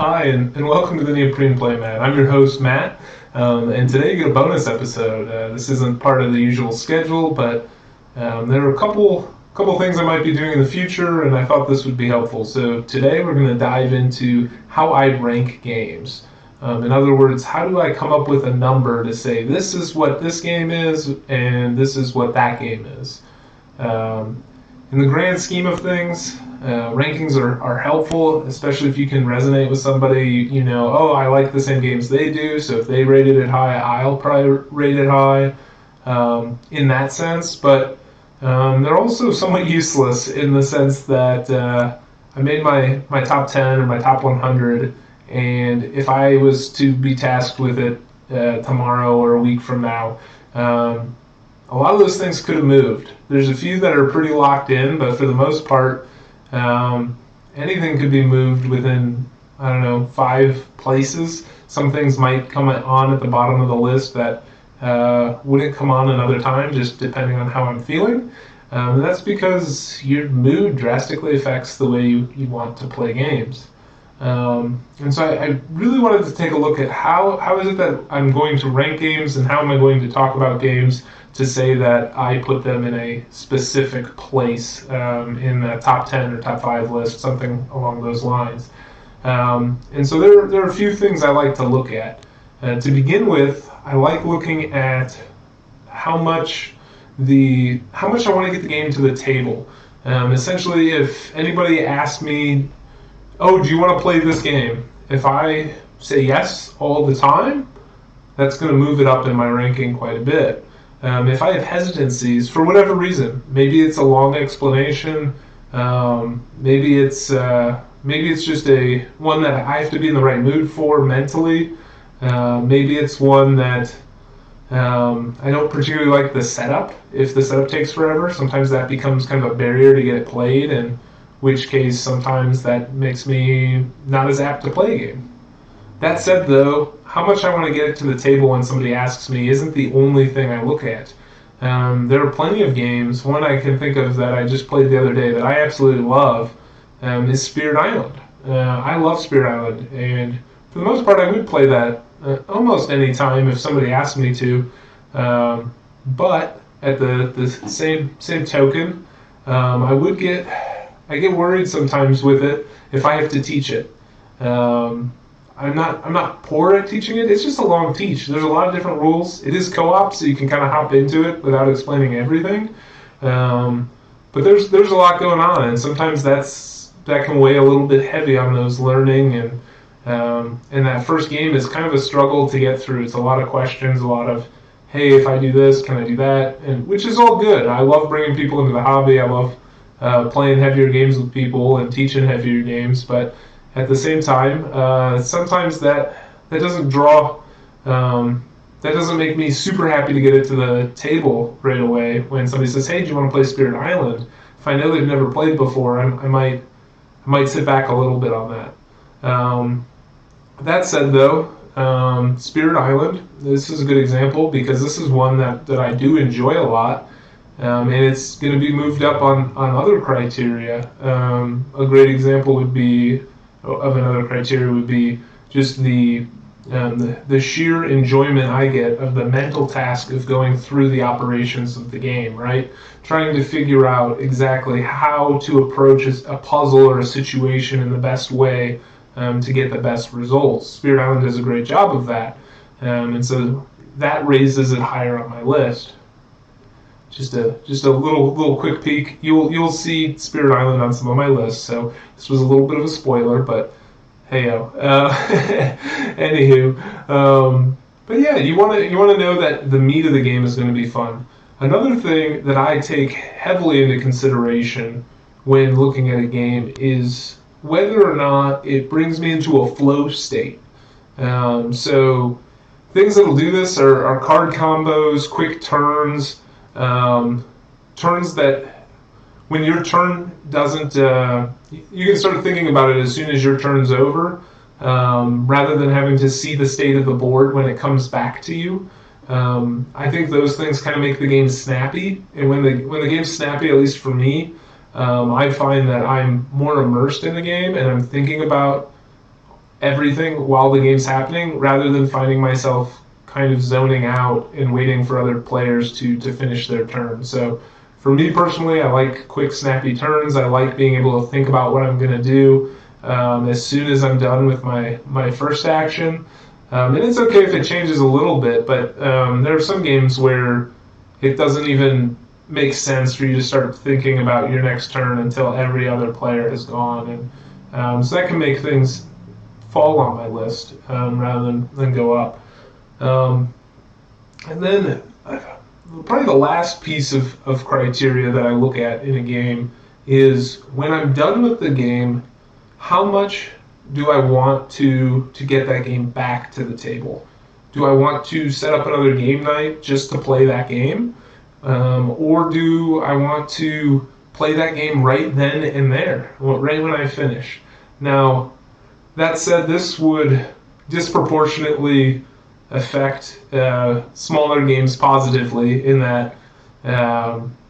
Hi, and welcome to the Neoprene Playmat. I'm your host, Matt, and today you get a bonus episode. This isn't part of the usual schedule, but there are a couple things I might be doing in the future, and I thought this would be helpful. So today we're going to dive into how I rank games. In other words, how do I come up with a number to say this is what this game is, and this is what that game is? In the grand scheme of things, rankings are helpful, especially if you can resonate with somebody. You know, oh, I like the same games they do, so if they rated it high, I'll probably rate it high in that sense. But they're also somewhat useless in the sense that I made my top 10 or my top 100, and if I was to be tasked with it tomorrow or a week from now, a lot of those things could have moved. There's a few that are pretty locked in, but for the most part, anything could be moved within, 5 places. Some things might come on at the bottom of the list that wouldn't come on another time, just depending on how I'm feeling. And that's because your mood drastically affects the way you want to play games. And so I really wanted to take a look at how is it that I'm going to rank games and how am I going to talk about games to say that I put them in a specific place in the top 10 or top 5 list, something along those lines. And so there are a few things I like to look at. To begin with, I like looking at how much I want to get the game to the table. Essentially, if anybody asks me, oh, do you want to play this game? If I say yes all the time, that's going to move it up in my ranking quite a bit. If I have hesitancies for whatever reason, maybe it's a long explanation, maybe it's just one that I have to be in the right mood for mentally. Maybe it's one that I don't particularly like the setup. If the setup takes forever, sometimes that becomes kind of a barrier to get it played, in which case sometimes that makes me not as apt to play a game. That said, though, how much I want to get it to the table when somebody asks me isn't the only thing I look at. There are plenty of games. One I can think of that I just played the other day that I absolutely love is Spirit Island. I love Spirit Island, and for the most part I would play that almost any time if somebody asked me to. But at the same token, I get worried sometimes with it if I have to teach it. I'm not poor at teaching it. It's just a long teach. There's a lot of different rules. It is co-op, so you can kind of hop into it without explaining everything. But there's a lot going on, and sometimes that can weigh a little bit heavy on those learning. And that first game is kind of a struggle to get through. It's a lot of questions, a lot of, hey, if I do this, can I do that? And which is all good. I love bringing people into the hobby. I love playing heavier games with people and teaching heavier games, but at the same time, sometimes that doesn't that doesn't make me super happy to get it to the table right away. When somebody says, "Hey, do you want to play Spirit Island?" If I know they've never played before, I might sit back a little bit on that. That said, though, Spirit Island, this is a good example because this is one that I do enjoy a lot. And it's going to be moved up on other criteria. A great example of another criteria would be just the sheer enjoyment I get of the mental task of going through the operations of the game, right? Trying to figure out exactly how to approach a puzzle or a situation in the best way to get the best results. Spirit Island does a great job of that, and so that raises it higher on my list. Just a little quick peek. You'll see Spirit Island on some of my lists. So this was a little bit of a spoiler, but heyo. Anywho, but yeah, you want to know that the meat of the game is going to be fun. Another thing that I take heavily into consideration when looking at a game is whether or not it brings me into a flow state. So things that'll do this are card combos, quick turns. Turns that when your turn doesn't, you can start thinking about it as soon as your turn's over, rather than having to see the state of the board when it comes back to you. I think those things kind of make the game snappy, and when the game's snappy, at least for me, I find that I'm more immersed in the game and I'm thinking about everything while the game's happening, rather than finding myself kind of zoning out and waiting for other players to finish their turn. So for me personally, I like quick, snappy turns. I like being able to think about what I'm going to do as soon as I'm done with my first action. And it's okay if it changes a little bit, but there are some games where it doesn't even make sense for you to start thinking about your next turn until every other player has gone. And so that can make things fall on my list rather than go up. And then probably the last piece of criteria that I look at in a game is when I'm done with the game, how much do I want to get that game back to the table? Do I want to set up another game night just to play that game? Or do I want to play that game right then and there, right when I finish? Now, that said, this would disproportionately affect smaller games positively in that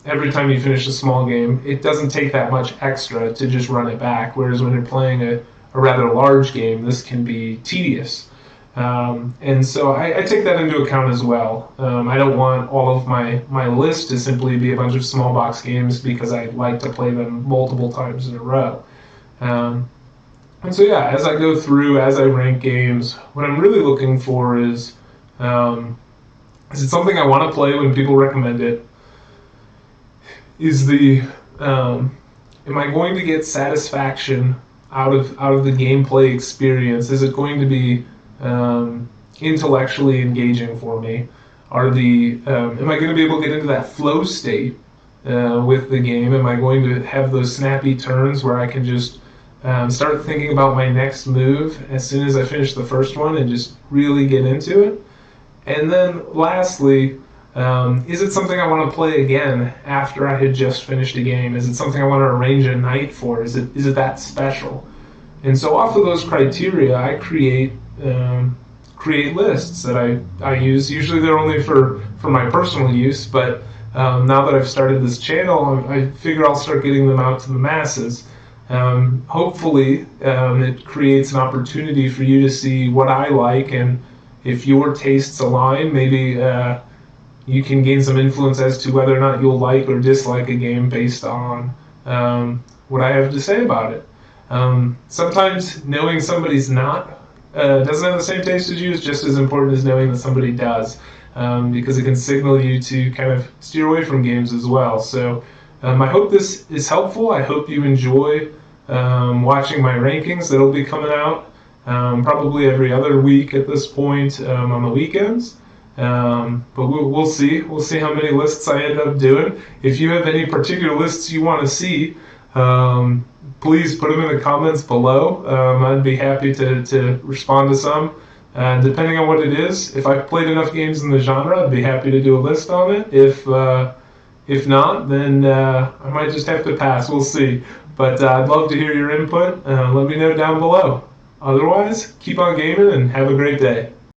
every time you finish a small game, it doesn't take that much extra to just run it back, whereas when you're playing a rather large game, this can be tedious. And so I take that into account as well. I don't want all of my list to simply be a bunch of small box games because I like to play them multiple times in a row. And so yeah, as I go through, as I rank games, what I'm really looking for is it something I want to play when people recommend it? Am I going to get satisfaction out of the gameplay experience? Is it going to be intellectually engaging for me? Am I going to be able to get into that flow state with the game? Am I going to have those snappy turns where I can just start thinking about my next move as soon as I finish the first one and just really get into it? And then lastly, is it something I want to play again after I had just finished a game? Is it something I want to arrange a night for? Is it that special? And so off of those criteria, I create lists that I use. Usually they're only for my personal use, but now that I've started this channel, I figure I'll start getting them out to the masses. Hopefully, it creates an opportunity for you to see what I like, and if your tastes align, maybe you can gain some influence as to whether or not you'll like or dislike a game based on what I have to say about it. Sometimes knowing somebody's doesn't have the same taste as you is just as important as knowing that somebody does, because it can signal you to kind of steer away from games as well. So I hope this is helpful. I hope you enjoy watching my rankings that'll be coming out probably every other week at this point on the weekends. But we'll see. We'll see how many lists I end up doing. If you have any particular lists you want to see, please put them in the comments below. I'd be happy to respond to some. Depending on what it is, if I've played enough games in the genre, I'd be happy to do a list on it. If not, then I might just have to pass. We'll see. But I'd love to hear your input. Let me know down below. Otherwise, keep on gaming and have a great day.